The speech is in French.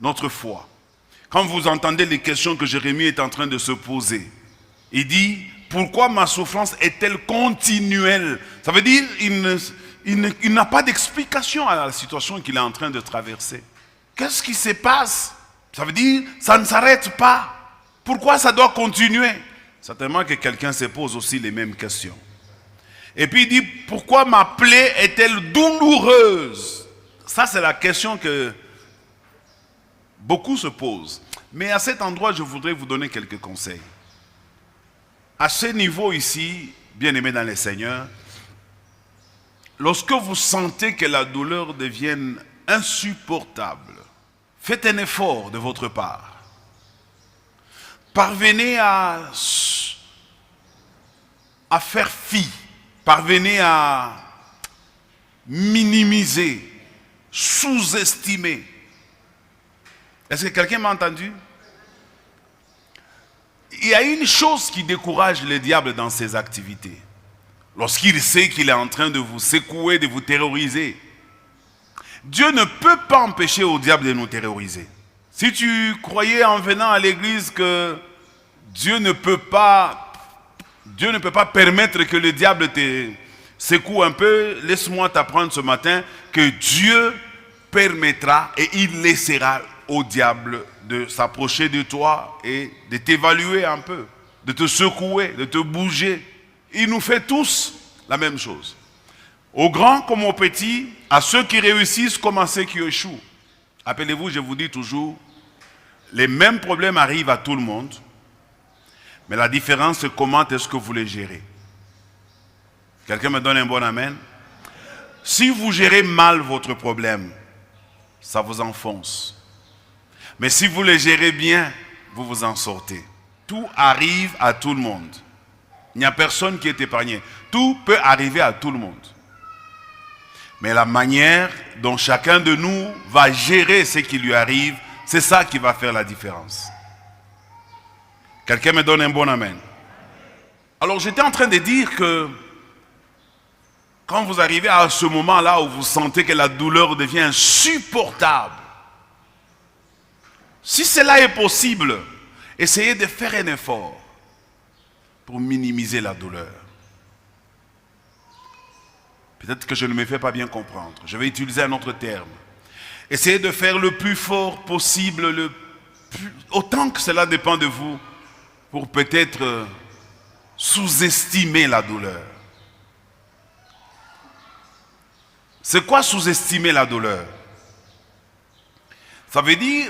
notre foi. Quand vous entendez les questions que Jérémie est en train de se poser, il dit, pourquoi ma souffrance est-elle continuelle? Ça veut dire, il n'a pas d'explication à la situation qu'il est en train de traverser. Qu'est-ce qui se passe? Ça veut dire, ça ne s'arrête pas. Pourquoi ça doit continuer? Certainement que quelqu'un se pose aussi les mêmes questions. Et puis il dit, pourquoi ma plaie est-elle douloureuse? Ça, c'est la question que beaucoup se posent. Mais à cet endroit, je voudrais vous donner quelques conseils. À ce niveau ici, bien-aimés dans le Seigneur, lorsque vous sentez que la douleur devienne insupportable, faites un effort de votre part. Parvenez à faire fi, parvenez à minimiser, sous-estimer. Est-ce que quelqu'un m'a entendu? Il y a une chose qui décourage le diable dans ses activités. Lorsqu'il sait qu'il est en train de vous secouer, de vous terroriser. Dieu ne peut pas empêcher au diable de nous terroriser. Si tu croyais en venant à l'église que Dieu ne peut pas permettre que le diable te secoue un peu, laisse-moi t'apprendre ce matin que Dieu permettra et il laissera au diable de s'approcher de toi et de t'évaluer un peu, de te secouer, de te bouger. Il nous fait tous la même chose. Aux grands comme aux petits, à ceux qui réussissent comme à ceux qui échouent. Appelez-vous, je vous dis toujours, les mêmes problèmes arrivent à tout le monde, mais la différence c'est comment est-ce que vous les gérez. Quelqu'un me donne un bon amen? Si vous gérez mal votre problème, ça vous enfonce. Mais si vous les gérez bien, vous vous en sortez. Tout arrive à tout le monde. Il n'y a personne qui est épargné. Tout peut arriver à tout le monde. Mais la manière dont chacun de nous va gérer ce qui lui arrive, c'est ça qui va faire la différence. Quelqu'un me donne un bon amen. Alors j'étais en train de dire que quand vous arrivez à ce moment-là où vous sentez que la douleur devient insupportable, si cela est possible, essayez de faire un effort pour minimiser la douleur. Peut-être que je ne me fais pas bien comprendre. Je vais utiliser un autre terme. Essayez de faire le plus fort possible, autant que cela dépend de vous, pour peut-être sous-estimer la douleur. C'est quoi sous-estimer la douleur? Ça veut dire